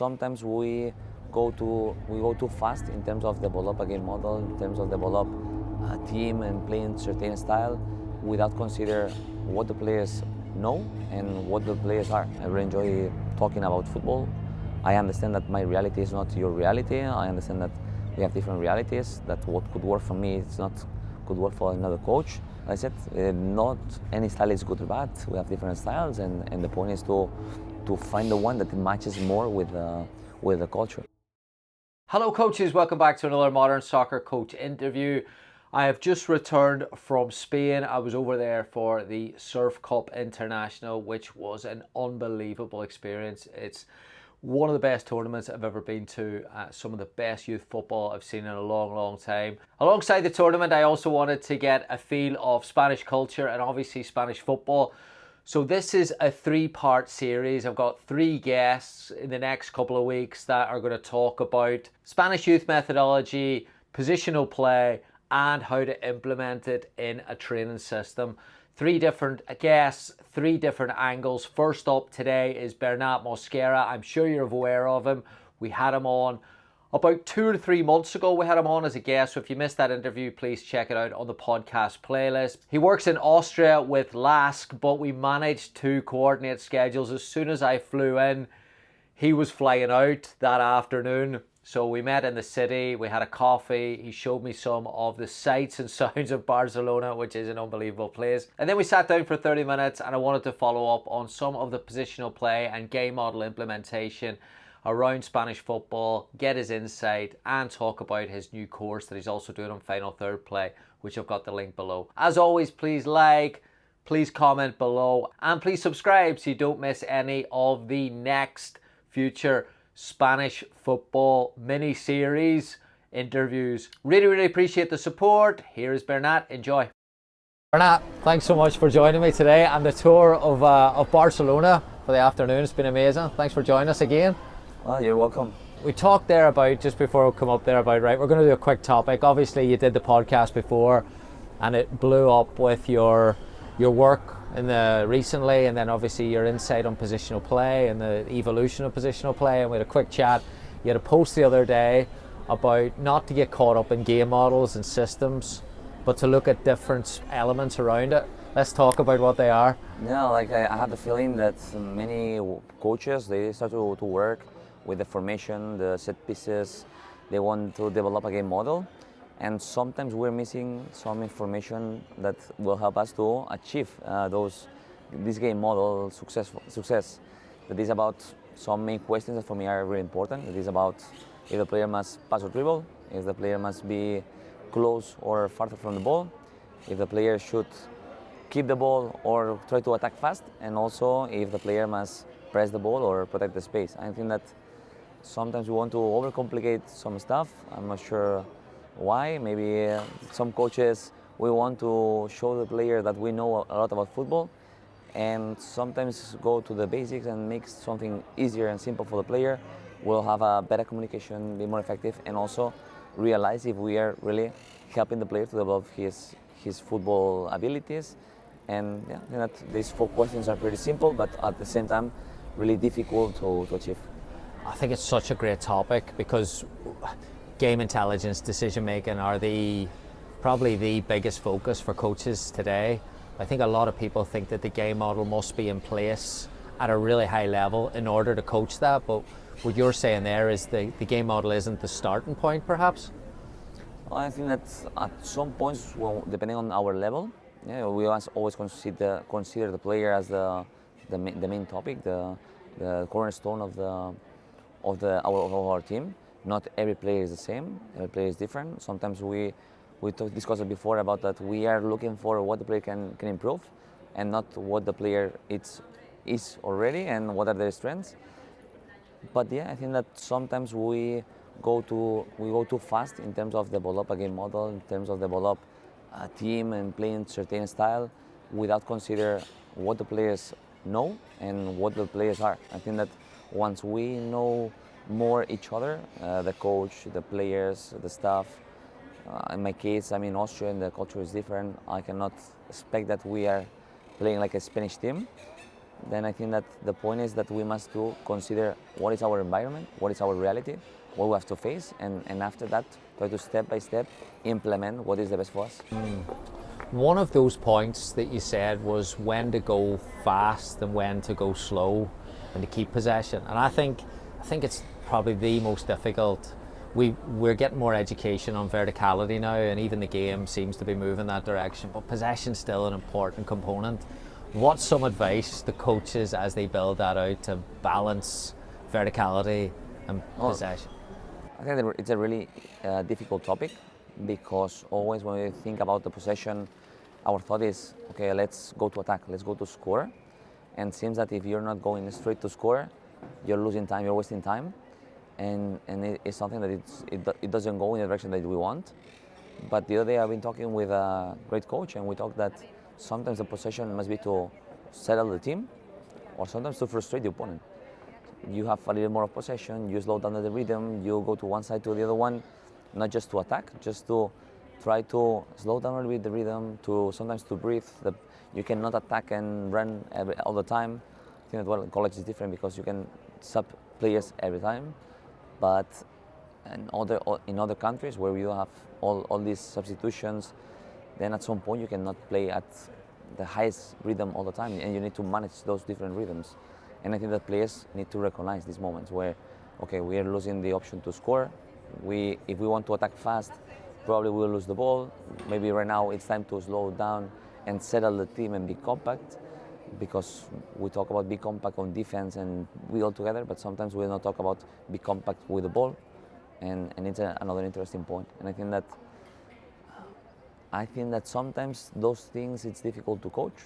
sometimes we go too fast in terms of develop a game model, in terms of develop a team and playing certain style without consider what the players know and what the players are. I really enjoy talking about football. I understand that my reality is not your reality. I understand that we have different realities, that what could work for me it's not could work for another coach. Like I said, not any style is good or bad. We have different styles, and the point is to find the one that matches more with the culture. Hello coaches, welcome back to another Modern Soccer Coach interview. I have just returned from Spain. I was over there for the Surf Cup International, which was an unbelievable experience. It's one of the best tournaments I've ever been to. Some of the best youth football I've seen in a long time. Alongside the tournament, I also wanted to get a feel of Spanish culture and obviously Spanish football. So this is a 3-part series. I've got 3 guests in the next couple of weeks that are going to talk about Spanish youth methodology, positional play, and how to implement it in a training system. 3 different guests, 3 different angles. First up today is Bernat Mosquera. I'm sure you're aware of him. We had him on about 2 to 3 months ago. We had him on as a guest. So if you missed that interview, please check it out on the podcast playlist. He works in Austria with LASK, but we managed to coordinate schedules. As soon as I flew in, he was flying out that afternoon. So we met in the city, we had a coffee, he showed me some of the sights and sounds of Barcelona, which is an unbelievable place. And then we sat down for 30 minutes and I wanted to follow up on some of the positional play and game model implementation around Spanish football, get his insight and talk about his new course that he's also doing on Final Third Play, which I've got the link below. As always, please like, please comment below and please subscribe so you don't miss any of the next future Spanish football mini-series interviews. Really appreciate the support. Here is Bernat. Enjoy. Bernat, thanks so much for joining me today on the tour of Barcelona for the afternoon. It's been amazing. Thanks for joining us again. Well, you're welcome. We talked there about, just before we come up there about, right, we're going to do a quick topic. Obviously you did the podcast before and it blew up with your work recently, and then obviously your insight on positional play and the evolution of positional play, and we had a quick chat. You had a post the other day about not to get caught up in game models and systems, but to look at different elements around it. Let's talk about what they are. Yeah, like I have the feeling that many coaches, they start to work with the formation, the set pieces. They want to develop a game model, and sometimes we're missing some information that will help us to achieve this game model success. That is about some main questions that for me are very important. It is about if the player must pass or dribble, if the player must be close or farther from the ball, if the player should keep the ball or try to attack fast, and also if the player must press the ball or protect the space. I think that sometimes we want to overcomplicate some stuff. I'm not sure why. Maybe some coaches, we want to show the player that we know a lot about football, and sometimes go to the basics and make something easier and simple for the player. We'll have a better communication, be more effective, and also realize if we are really helping the player to develop his football abilities. And yeah, I think that these 4 questions are pretty simple, but at the same time really difficult to achieve. I think it's such a great topic because game intelligence, decision making are probably the biggest focus for coaches today. I think a lot of people think that the game model must be in place at a really high level in order to coach that, but what you're saying there is the game model isn't the starting point, perhaps? Well, I think that at some points, well, depending on our level, yeah, we always consider the player as the main topic, the cornerstone of our team. Not every player is the same. Every player is different. Sometimes we discussed before about that we are looking for what the player can improve, and not what the player is already and what are their strengths. But yeah, I think that sometimes we go too fast in terms of develop a game model, in terms of develop a team and playing certain style, without consider what the players know and what the players are. I think that once we know more each other, the coach, the players, the staff. In my case, I'm in Austria and the culture is different. I cannot expect that we are playing like a Spanish team. then I think that the point is that we must to consider what is our environment, what is our reality, what we have to face, and after that try to step by step implement what is the best for us. One of those points that you said was when to go fast and when to go slow and to keep possession. And I think it's probably the most difficult. We're getting more education on verticality now, and even the game seems to be moving that direction, but possession's still an important component. What's some advice to coaches as they build that out to balance verticality and possession? I think that it's a really difficult topic, because always when we think about the possession, our thought is, okay, let's go to attack, let's go to score. And it seems that if you're not going straight to score, you're losing time, you're wasting time. And it's something that it doesn't go in the direction that we want. But the other day I've been talking with a great coach, and we talked that sometimes the possession must be to settle the team, or sometimes to frustrate the opponent. You have a little more of possession, you slow down the rhythm, you go to one side to the other one, not just to attack, just to try to slow down a little bit the rhythm, to sometimes to breathe. You cannot attack and run all the time. I think that college is different because you can sub players every time, but in other countries where you have all these substitutions, then at some point you cannot play at the highest rhythm all the time, and you need to manage those different rhythms. And I think that players need to recognize these moments where, okay, we are losing the option to score. If we want to attack fast, probably we'll lose the ball. Maybe right now it's time to slow down and settle the team and be compact, because we talk about be compact on defense and we all together, but sometimes we don't talk about be compact with the ball, and it's another interesting point. And I think that sometimes those things it's difficult to coach.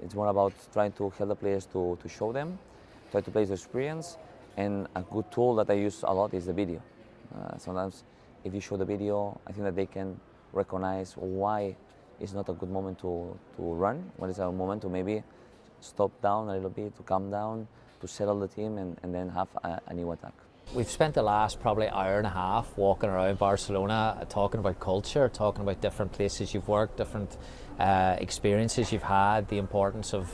It's more about trying to help the players to show them, try to play the experience, and a good tool that I use a lot is the video. Sometimes if you show the video, I think that they can recognize why it's not a good moment to run, when it's a moment to maybe stop down a little bit, to calm down, to settle the team, and then have a new attack. We've spent the last probably hour and a half walking around Barcelona, talking about culture, talking about different places you've worked, different experiences you've had, the importance of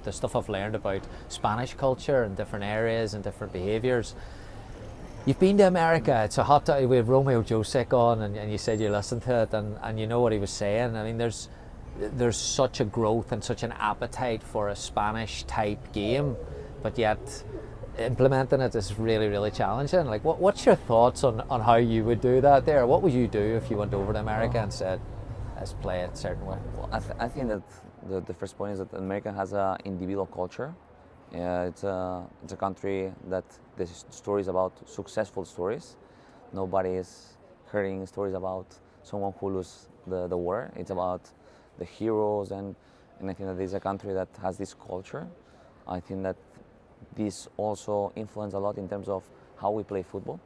the stuff I've learned about Spanish culture and different areas and different behaviours. You've been to America. It's a hot topic. We have Romeo Josic on, and you said you listened to it, and you know what he was saying. I mean, there's such a growth and such an appetite for a Spanish type game, but yet implementing it is really, really challenging. Like, what's your thoughts on how you would do that there? What would you do if you went over to America and said, let's play it a certain way? Well, I think that the first point is that America has an individual culture. It's a country that there's stories about successful stories. Nobody is hearing stories about someone who loses the war. It's about the heroes, and I think that this is a country that has this culture. I think that this also influences a lot in terms of how we play football.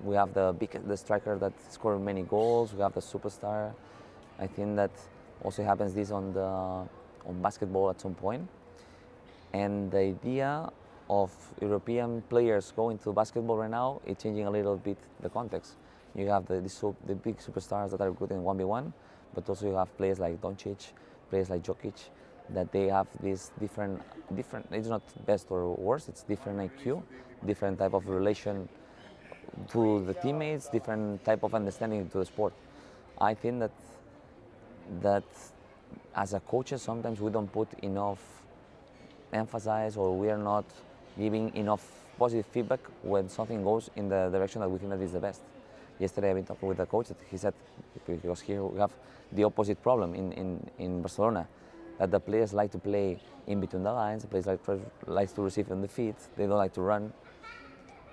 We have the striker that scored many goals. We have the superstar. I think that also happens this on basketball at some point. And the idea of European players going to basketball right now is changing a little bit the context. You have the big superstars that are good in 1v1, but also you have players like Doncic, players like Jokic, that they have this different, it's not best or worse, it's different IQ, different type of relation to the teammates, different type of understanding to the sport. I think that as a coaches, sometimes we don't put enough emphasize, or we are not giving enough positive feedback when something goes in the direction that we think that is the best. Yesterday I've been talking with a coach that he said, because here we have the opposite problem in Barcelona, that the players like to play in between the lines, the players like to receive on the feet, they don't like to run,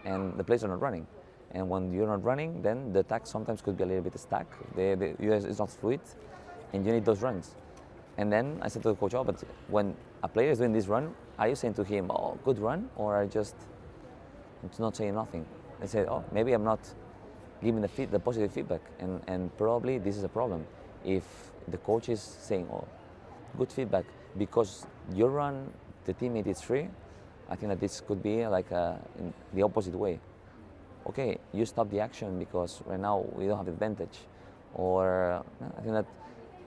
and the players are not running. And when you're not running, then the attack sometimes could be a little bit stuck. It's not fluid, and you need those runs. And then I said to the coach, but when a player is doing this run, are you saying to him, oh, good run, or are you just not saying nothing? I said, maybe I'm not giving the positive feedback, and probably this is a problem. If the coach is saying, good feedback, because your run, the teammate is free, I think that this could be like in the opposite way. Okay, you stop the action because right now we don't have advantage. Or I think that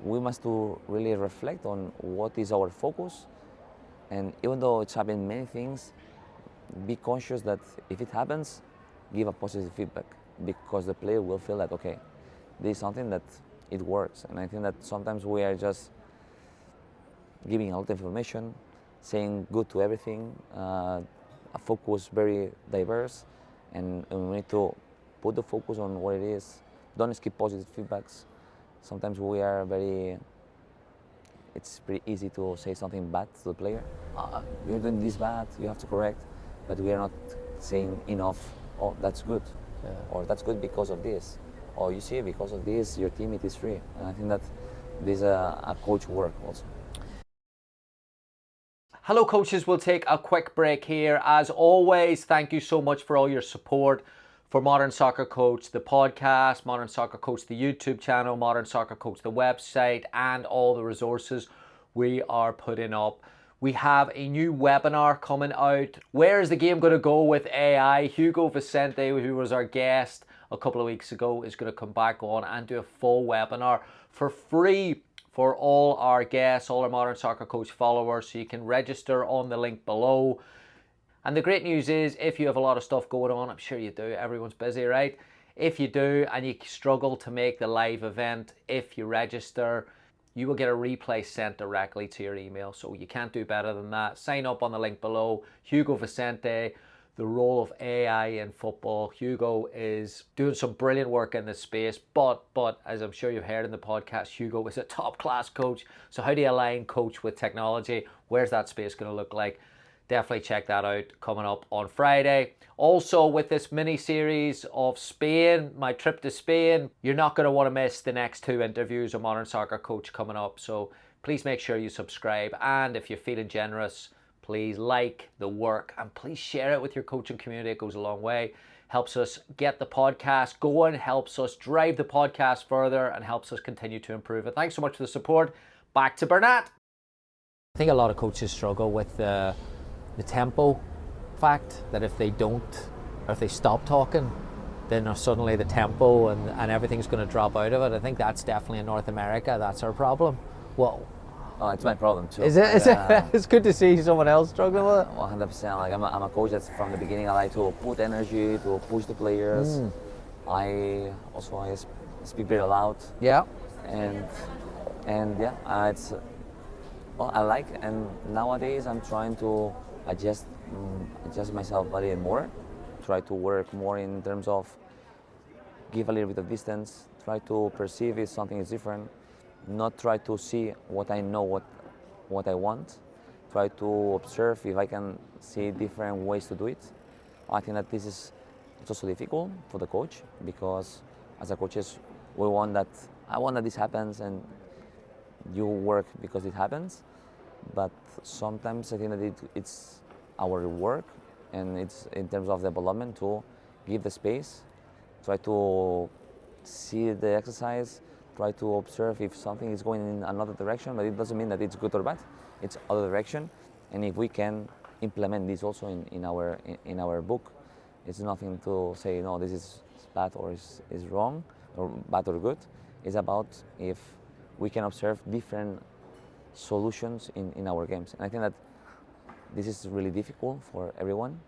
we must to really reflect on what is our focus And even though it's happened many things, be conscious that if it happens, give a positive feedback, because the player will feel that, okay, this is something that it works. And I think that sometimes we are just giving a lot of information, saying good to everything, a focus very diverse, and we need to put the focus on what it is. Don't skip positive feedbacks. Sometimes we are very, it's pretty easy to say something bad to the player. You're doing this bad, you have to correct, but we are not saying enough, oh, that's good, or that's good because of this, or you see, because of this, your team it is free. And I think that this is a coach work also. Hello coaches, we'll take a quick break here. As always, thank you so much for all your support for Modern Soccer Coach, the podcast, Modern Soccer Coach, the YouTube channel, Modern Soccer Coach, the website, and all the resources we are putting up. We have a new webinar coming out. Where is the game going to go with AI? Hugo Vicente, who was our guest a couple of weeks ago, is going to come back on and do a full webinar for free for all our guests, all our Modern Soccer Coach followers, so you can register on the link below. And the great news is, if you have a lot of stuff going on, I'm sure you do, everyone's busy, right? If you do and you struggle to make the live event, if you register, you will get a replay sent directly to your email. So you can't do better than that. Sign up on the link below. Hugo Vicente, the role of AI in football. Hugo is doing some brilliant work in this space, but as I'm sure you've heard in the podcast, Hugo is a top-class coach. So how do you align coach with technology? Where's that space going to look like? Definitely check that out coming up on Friday. Also, with this mini-series of Spain, my trip to Spain, you're not going to want to miss the next 2 interviews of Modern Soccer Coach coming up. So please make sure you subscribe. And if you're feeling generous, please like the work and please share it with your coaching community. It goes a long way. Helps us get the podcast going, helps us drive the podcast further, and helps us continue to improve it. Thanks so much for the support. Back to Bernat. I think a lot of coaches struggle with the tempo fact, that if they don't, or if they stop talking, then suddenly the tempo and everything's going to drop out of it. I think that's definitely in North America, that's our problem. Whoa. Oh, it's my problem too. Is it? It's good to see someone else struggling with it. 100%. Like I'm a coach that's from the beginning. I like to put energy, to push the players. I speak very loud. Yeah. And yeah, it's I like. And nowadays I'm trying to adjust myself a little more. Try to work more in terms of give a little bit of distance. Try to perceive if something is different. Not try to see what I know, what I want. Try to observe if I can see different ways to do it. I think that it's also difficult for the coach, because as a coaches, I want that this happens and you work because it happens. But sometimes I think that it's our work, and it's in terms of development to give the space, try to see the exercise, try to observe if something is going in another direction, but it doesn't mean that it's good or bad. It's other direction, and if we can implement this also in our book, it's nothing to say no, this is bad or is wrong, or bad or good. It's about if we can observe different solutions in our games. And I think that this is really difficult for everyone,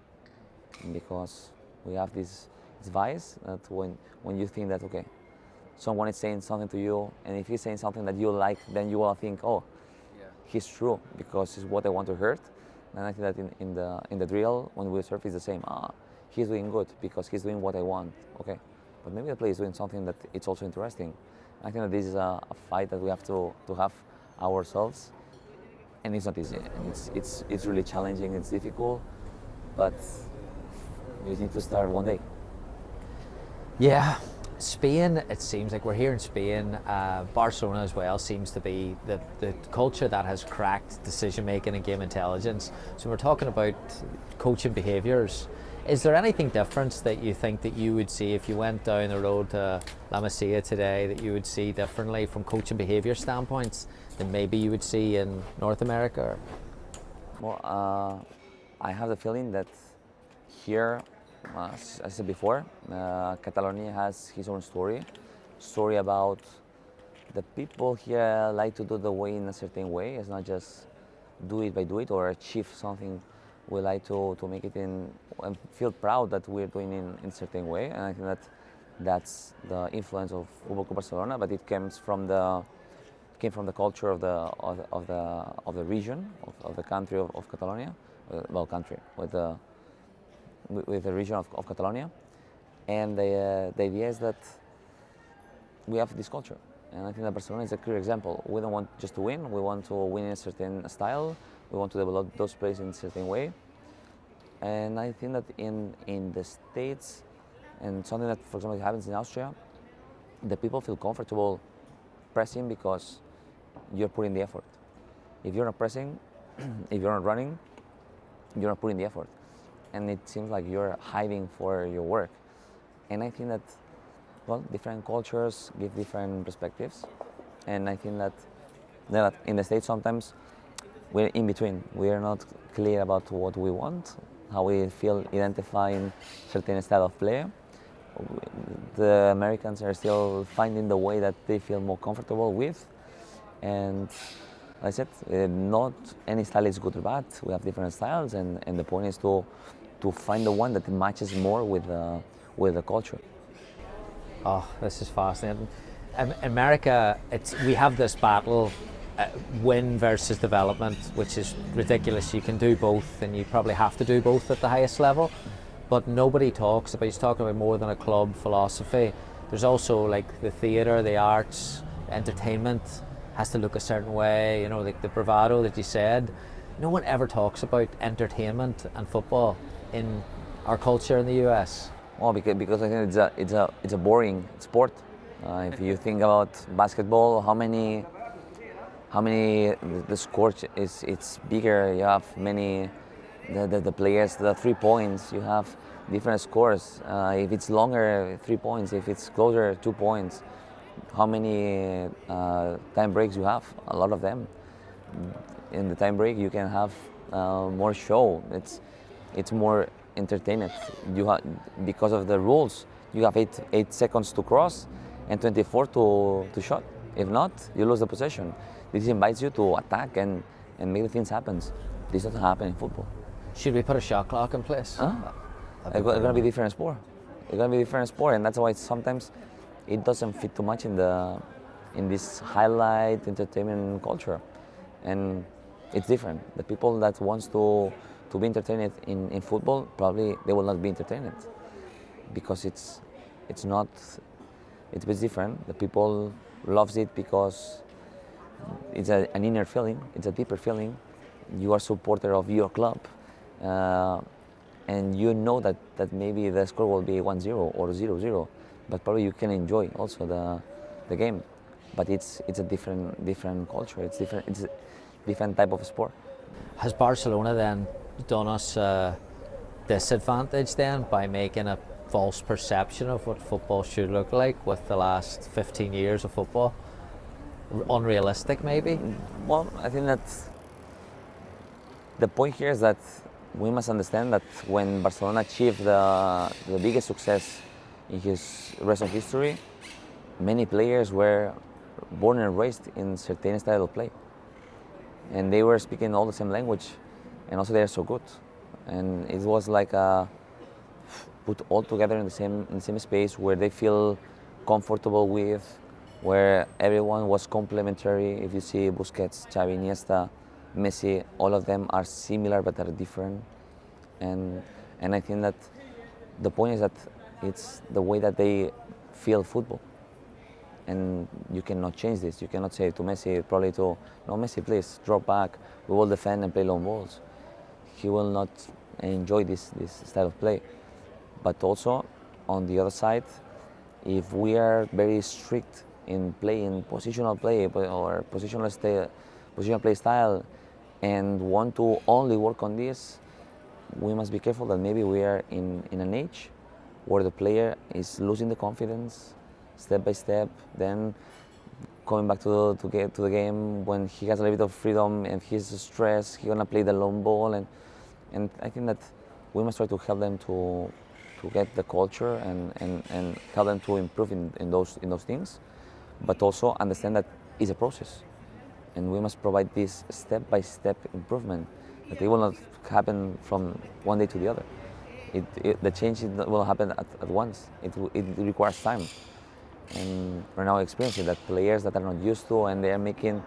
because we have this bias that when you think that, okay, someone is saying something to you, and if he's saying something that you like, then you will think, oh, he's true, because it's what I want to hear. And I think that in the drill, when we observe, it's the same. He's doing good because he's doing what I want. Okay, but maybe the player is doing something that it's also interesting. I think that this is a fight that we have to have ourselves, and it's not easy. And it's really challenging. It's difficult, but you need to start one day. Yeah. Spain, it seems like we're here in Spain. Barcelona as well seems to be the culture that has cracked decision making and game intelligence. So we're talking about coaching behaviours. Is there anything different that you think that you would see if you went down the road to La Masia today, that you would see differently from coaching behaviour standpoints than maybe you would see in North America? Well, I have the feeling that here, as I said before, Catalonia has his own story about the people here like to do the way in a certain way. It's not just do it or achieve something, we like to make it in and feel proud that we're doing in certain way. And I think that that's the influence of Football Club Barcelona, but it came from the culture of the region of the country of Catalonia, well, country with the region of Catalonia, and the idea is that we have this culture, and I think that Barcelona is a clear example. We don't want just to win; we want to win in a certain style. We want to develop those players in a certain way, and I think that in the States, and something that, for example, happens in Austria, the people feel comfortable pressing because you're putting the effort. If you're not pressing, if you're not running, you're not putting the effort, and it seems like you're hiding for your work. And I think that, well, different cultures give different perspectives, and I think that in the States sometimes we're in between. We are not clear about what we want, how we feel identifying certain style of play. The Americans are still finding the way that they feel more comfortable with, and like I said, not any style is good or bad. We have different styles, and the point is to find the one that matches more with the culture. Oh, this is fascinating. America, we have this battle, win versus development, which is ridiculous. You can do both, and you probably have to do both at the highest level. But nobody talks about. He's talking about more than a club philosophy. There's also like the theatre, the arts, entertainment has to look a certain way. You know, like the bravado that you said. No one ever talks about entertainment and football in our culture in the US. Well, because I think it's a boring sport. If you think about basketball, how many the score it's bigger. You have many the players, the 3 points. You have different scores. If it's longer, 3 points. If it's closer, 2 points. How many time breaks you have? A lot of them. In the time break, you can have more show. It's more entertainment. Because of the rules, you have 8 seconds to cross and 24 to shot. If not, you lose the possession. This invites you to attack and make the things happen. This doesn't happen in football. Should we put a shot clock in place? It's going to be different sport. It's going to be different sport, and that's why sometimes it doesn't fit too much in this highlight entertainment culture, and it's different. The people that wants to be entertained in football, probably they will not be entertained because it's a bit different. The people loves it because it's an inner feeling. It's a deeper feeling. You are supporter of your club, and you know that maybe the score will be 1-0 or 0-0, but probably you can enjoy also the game. But it's a different culture. It's a different type of sport. Has Barcelona then done us a disadvantage then by making a false perception of what football should look like with the last 15 years of football? Unrealistic, maybe? Well, I think that the point here is that we must understand that when Barcelona achieved the biggest success in his recent history, many players were born and raised in certain style of play, and they were speaking all the same language, and also they are so good, and it was like put all together in the same space where they feel comfortable with, where everyone was complementary. If you see Busquets, Xavi, Iniesta, Messi, all of them are similar but are different, and I think that the point is that it's the way that they feel football, and you cannot change this. You cannot say to Messi, probably to, no, Messi, please drop back, we will defend and play long balls. He will not enjoy this style of play. But also, on the other side, if we are very strict in playing positional play or positional play style, and want to only work on this, we must be careful that maybe we are in an age where the player is losing the confidence step by step, then coming back to the game when he has a little bit of freedom and he's stressed, he's gonna play the long ball, and I think that we must try to help them to get the culture and help them to improve in those things, but also understand that it's a process. and we must provide this step-by-step improvement. That it will not happen from one day to the other. The change will happen at once. It requires time. And we're now experiencing that players that are not used to, and they are making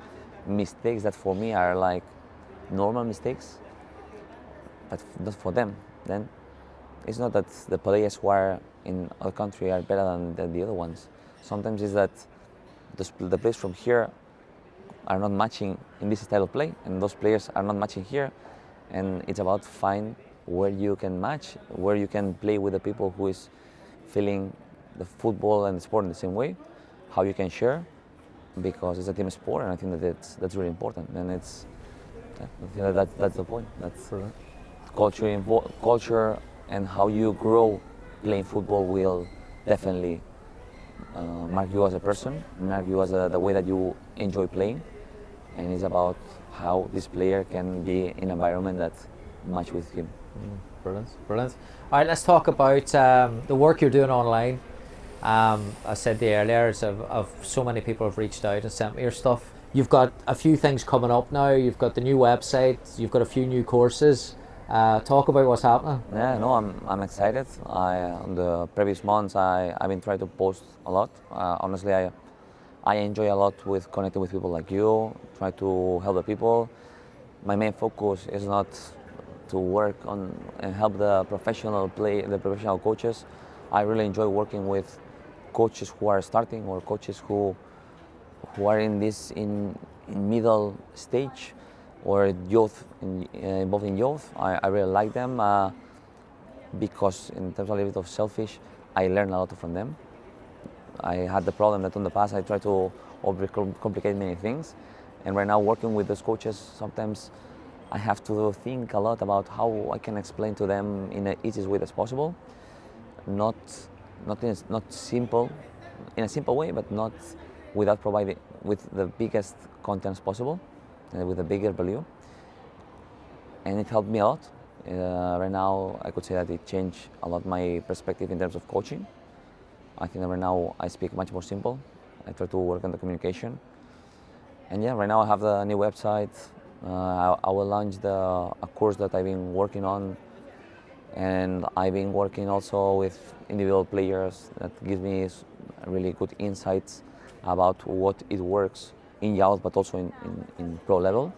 mistakes that for me are like normal mistakes, but not for them. Then it's not that the players who are in our country are better than the other ones. Sometimes it's that the players from here are not matching in this style of play, and those players are not matching here. And it's about find where you can match, where you can play with the people who is feeling the football and the sport in the same way, how you can share, because it's a team sport, and I think that that's really important. And it's that's the point. That's culture and how you grow playing football will definitely mark you as a person, mark you as the way that you enjoy playing, and it's about how this player can be in an environment that match with him. Brilliant, brilliant. All right, let's talk about the work you're doing online. I said the earlier, of so many people have reached out and sent me your stuff. You've got a few things coming up now. You've got the new website. You've got a few new courses. Talk about what's happening. Yeah, no, I'm excited. On the previous months, I've been trying to post a lot. Honestly, I enjoy a lot with connecting with people like you, try to help the people. My main focus is not to work on and help the professional coaches. I really enjoy working with coaches who are starting, or coaches who are in middle stage, or youth, involved in youth. I really like them because, in terms of a little bit of selfish, I learn a lot from them. I had the problem that in the past I tried to overcomplicate many things, and right now working with those coaches, sometimes I have to think a lot about how I can explain to them in the easiest way as possible, not simple, in a simple way, but not without providing with the biggest contents possible, with a bigger value. And it helped me a lot. Right now, I could say that it changed a lot my perspective in terms of coaching. I think that right now I speak much more simple. I try to work on the communication. And yeah, right now I have the new website. I will launch a course that I've been working on, and I've been working also with individual players that gives me really good insights about what it works in youth, but also in pro level.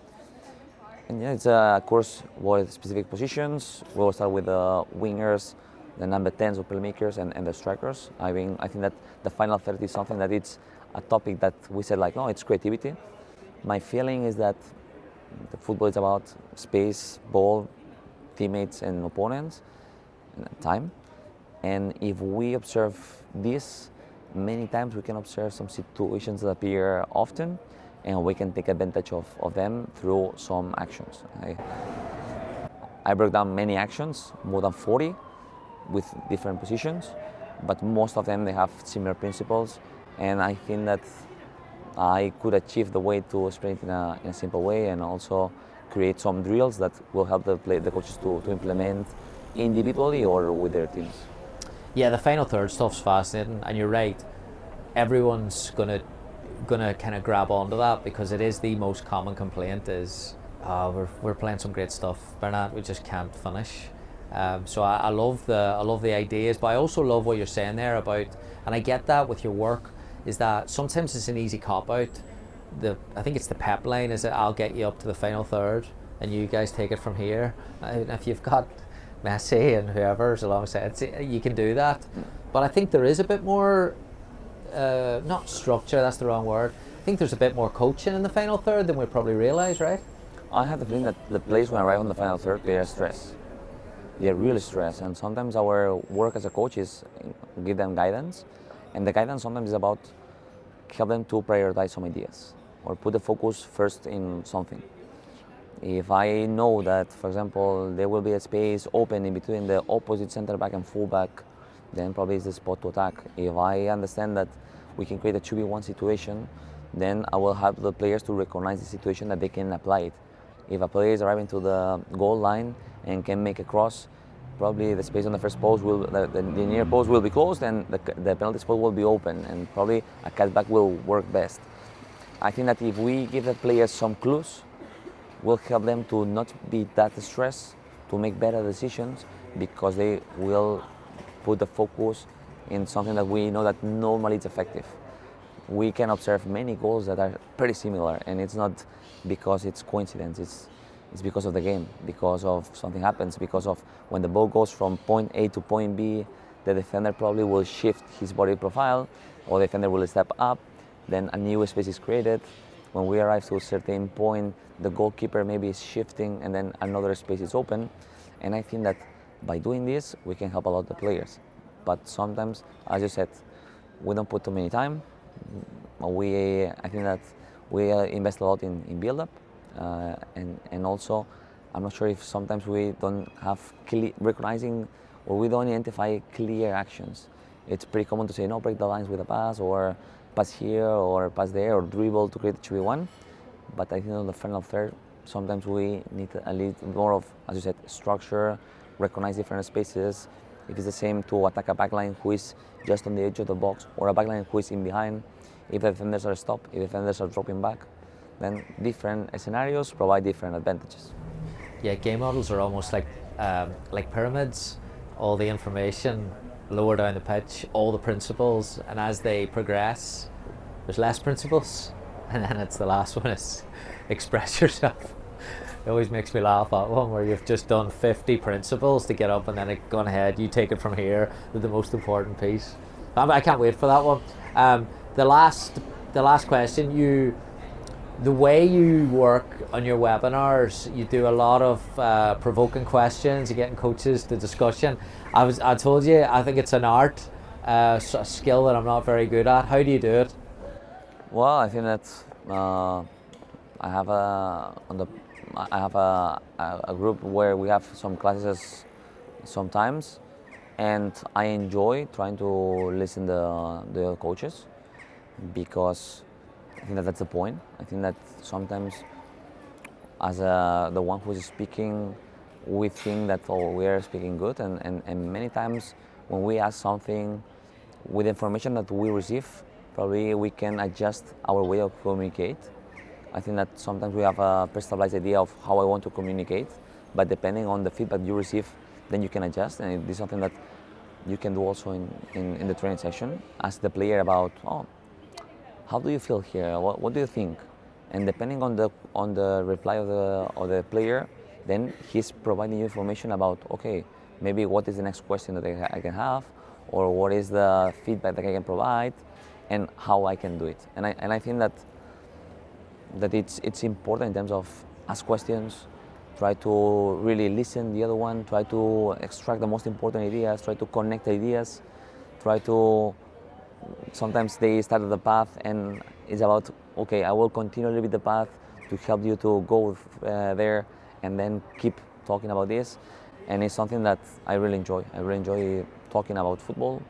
And yeah, it's a course with specific positions. We'll start with the wingers, the number 10s or playmakers, and the strikers. I think that the final third is something that it's a topic that we said like, no, it's creativity. My feeling is that the football is about space, ball, teammates and opponents, and time. And if we observe this, many times we can observe some situations that appear often, and we can take advantage of them through some actions. I broke down many actions, more than 40, with different positions, but most of them, they have similar principles, and I think that I could achieve the way to explain it in a simple way, and also create some drills that will help the coaches to implement individually or with their teams. Yeah, the final third stuff's fascinating, and you're right. Everyone's gonna kind of grab onto that, because it is the most common complaint is we're playing some great stuff, Bernat, we just can't finish. So I love the ideas, but I also love what you're saying there about, and I get that with your work, is that sometimes it's an easy cop out. I think it's the pep line, is that I'll get you up to the final third and you guys take it from here. And if you've got Messi and whoever's alongside, you can do that. But I think there is a bit more, not structure, that's the wrong word. I think there's a bit more coaching in the final third than we probably realise, right? I have the feeling that the players when arrive on the final third, they are stressed. They are really stressed, and sometimes our work as a coach is give them guidance, and the guidance sometimes is about help them to prioritize some ideas or put the focus first in something. If I know that, for example, there will be a space open in between the opposite center back and full back, then probably it's the spot to attack. If I understand that we can create a 2v1 situation, then I will help the players to recognize the situation that they can apply it. If a player is arriving to the goal line and can make a cross, probably the space on the first post the near post will be closed, and the penalty spot will be open, and probably a cutback will work best. I think that if we give the players some clues, will help them to not be that stressed, to make better decisions, because they will put the focus in something that we know that normally it's effective. We can observe many goals that are pretty similar, and it's not because it's coincidence, it's because of the game, because of something happens, because of when the ball goes from point A to point B, the defender probably will shift his body profile, or the defender will step up, then a new space is created. When we arrive to a certain point, the goalkeeper maybe is shifting and then another space is open. And I think that by doing this, we can help a lot the players. But sometimes, as you said, we don't put too many time. I think that we invest a lot in build-up. And also, I'm not sure if sometimes we don't have recognizing or we don't identify clear actions. It's pretty common to say, no, break the lines with a pass, or pass here, or pass there, or dribble to create 2v1. But I think on the final third, sometimes we need a little more of, as you said, structure, recognize different spaces. If it's the same to attack a backline who is just on the edge of the box, or a backline who is in behind, if the defenders are stopped, if the defenders are dropping back, then different scenarios provide different advantages. Yeah, game models are almost like pyramids. All the information lower down the pitch, all the principles, and as they progress, there's less principles, and then it's the last one is express yourself. It always makes me laugh, that one where you've just done 50 principles to get up, and then it gone ahead, you take it from here to the most important piece. I can't wait for that one. The last question, the way you work on your webinars, you do a lot of provoking questions, you're getting coaches to discussion. I told you, I think it's an art, a skill that I'm not very good at. How do you do it? Well, I think that I have a group where we have some classes sometimes, and I enjoy trying to listen to the coaches, because I think that that's the point. I think that sometimes, as the one who is speaking, we think that we are speaking good, and many times when we ask something with information that we receive, probably we can adjust our way of communicate. I think that sometimes we have a personalized idea of how I want to communicate, but depending on the feedback you receive, then you can adjust, and it is something that you can do also in the training session. Ask the player about, how do you feel here? What do you think? And depending on the reply of the player, then he's providing you information about, okay, maybe what is the next question that I can have, or what is the feedback that I can provide, and how I can do it. And I think that it's important in terms of ask questions, try to really listen the other one, try to extract the most important ideas, try to connect ideas, sometimes they start at the path and it's about, okay, I will continually be the path to help you to go there, and then keep talking about this. And it's something that I really enjoy. I really enjoy talking about football.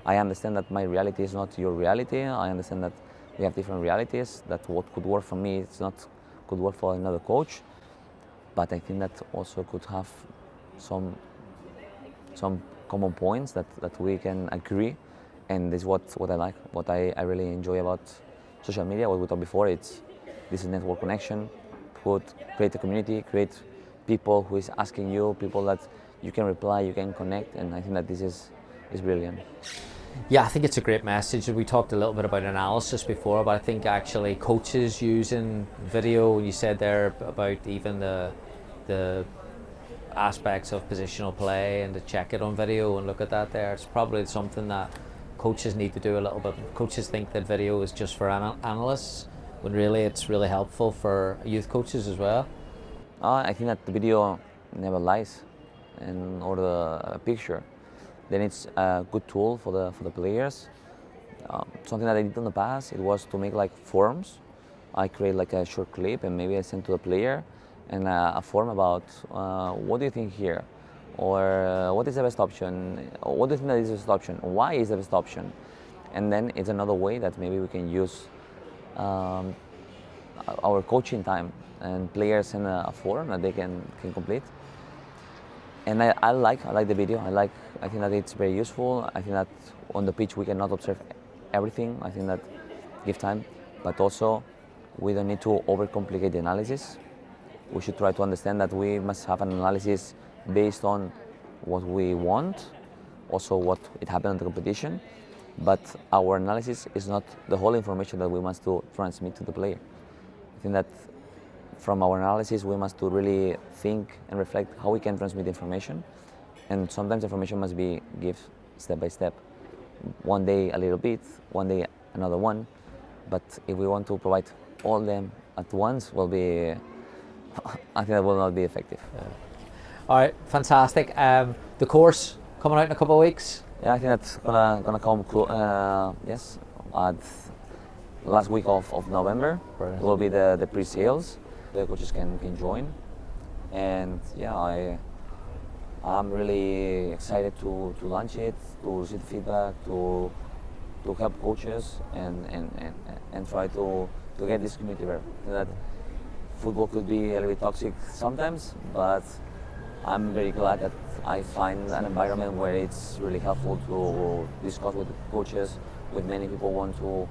I understand that my reality is not your reality. I understand that we have different realities, that what could work for me it's not could work for another coach. But I think that also could have some common points that we can agree. And this is what I like, what I really enjoy about social media, what we talked before. This is network connection, create a community, create people who is asking you, people that you can reply, you can connect, and I think that this is brilliant. Yeah, I think it's a great message. We talked a little bit about analysis before, but I think actually coaches using video, you said there about even the aspects of positional play and to check it on video and look at that there, it's probably something that coaches need to do a little bit. Coaches think that video is just for analysts, when really it's really helpful for youth coaches as well. I think that the video never lies, or the picture. Then it's a good tool for the players. Something that I did in the past, it was to make like forms. I create like a short clip and maybe I send to the player and a form about what do you think here, or what is the best option, what do you think that is the best option, why is the best option, and then it's another way that maybe we can use our coaching time, and players send a form that they can complete. And I like the video. I think that it's very useful. I think that on the pitch we cannot observe everything. I think that give time, but also we don't need to overcomplicate the analysis. We should try to understand that we must have an analysis based on what we want, also what it happened in the competition, but our analysis is not the whole information that we must to transmit to the player. I think that from our analysis we must to really think and reflect how we can transmit information, and sometimes information must be given step by step. One day a little bit, one day another one, but if we want to provide all them at once, will be I think that will not be effective. Yeah. All right, fantastic. The course coming out in a couple of weeks. Yeah, I think that's gonna come. Yes, at last week of November. Brilliant. It will be the pre-sales. The coaches can join, and yeah, I'm really excited to launch it, to receive feedback, to help coaches and try to get this community better. That football could be a little bit toxic sometimes, but I'm very glad that I find an environment where it's really helpful to discuss with the coaches, with many people want to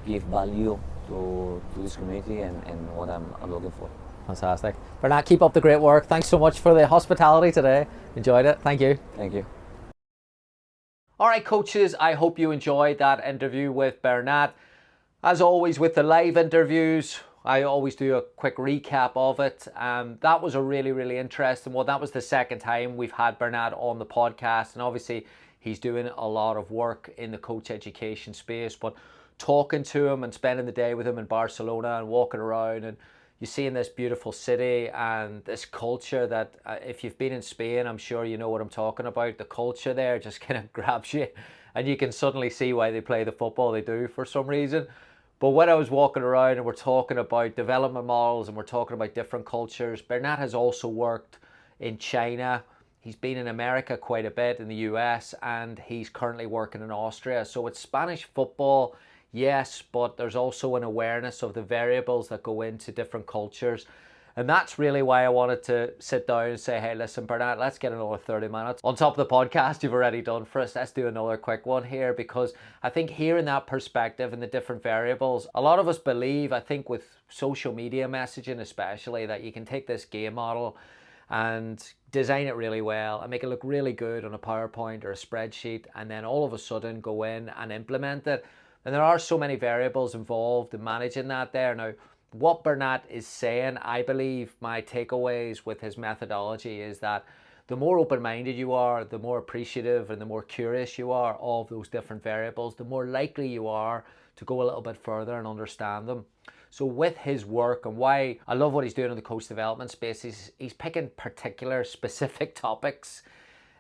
give value to this community and what I'm looking for. Fantastic. Bernat, keep up the great work. Thanks so much for the hospitality today. Enjoyed it. Thank you. Thank you. All right, coaches, I hope you enjoyed that interview with Bernat. As always with the live interviews, I always do a quick recap of it. That was a really, really interesting one. That was the second time we've had Bernat on the podcast, and obviously he's doing a lot of work in the coach education space, but talking to him and spending the day with him in Barcelona and walking around, and you seeing this beautiful city and this culture that if you've been in Spain, I'm sure you know what I'm talking about. The culture there just kind of grabs you, and you can suddenly see why they play the football they do for some reason. But when I was walking around and we're talking about development models and we're talking about different cultures, Bernat has also worked in China. He's been in America quite a bit, in the US, and he's currently working in Austria. So it's Spanish football, yes, but there's also an awareness of the variables that go into different cultures. And that's really why I wanted to sit down and say, hey, listen, Bernat, let's get another 30 minutes. On top of the podcast you've already done for us, let's do another quick one here, because I think hearing that perspective and the different variables, a lot of us believe, I think with social media messaging especially, that you can take this game model and design it really well and make it look really good on a PowerPoint or a spreadsheet, and then all of a sudden go in and implement it. And there are so many variables involved in managing that there. Now, what Bernat is saying, I believe my takeaways with his methodology is that the more open-minded you are, the more appreciative and the more curious you are of those different variables, the more likely you are to go a little bit further and understand them. So with his work, and why I love what he's doing in the coach development space, he's picking particular specific topics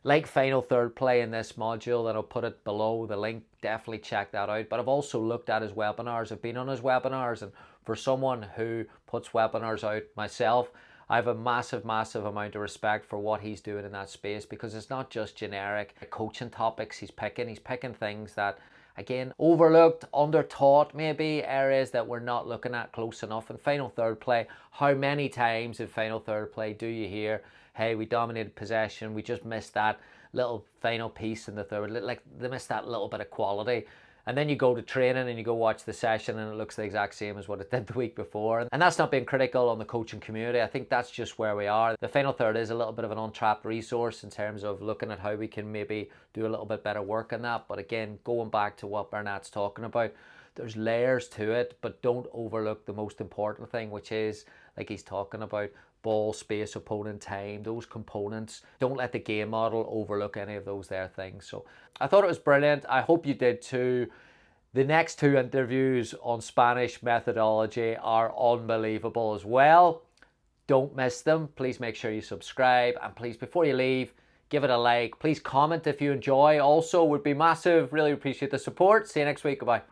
like final third play in this module, and I'll put it below the link. Definitely check that out. But I've also looked at his webinars. I've been on his webinars, and for someone who puts webinars out myself, I have a massive, massive amount of respect for what he's doing in that space, because it's not just generic coaching topics he's picking things that, again, overlooked, under-taught, maybe areas that we're not looking at close enough. In final third play, how many times in final third play do you hear, hey, we dominated possession, we just missed that little final piece in the third, like they missed that little bit of quality. And then you go to training and you go watch the session and it looks the exact same as what it did the week before. And that's not being critical on the coaching community. I think that's just where we are. The final third is a little bit of an untapped resource in terms of looking at how we can maybe do a little bit better work on that. But again, going back to what Bernat's talking about, there's layers to it, but don't overlook the most important thing, which is, like he's talking about, ball, space, opponent, time, those components. Don't let the game model overlook any of those there things. So I thought it was brilliant. I hope you did too. The next two interviews on Spanish methodology are unbelievable as well. Don't miss them. Please make sure you subscribe, and please, before you leave, give it a like. Please comment if you enjoy. Also, would be massive. Really appreciate the support. See you next week. Goodbye.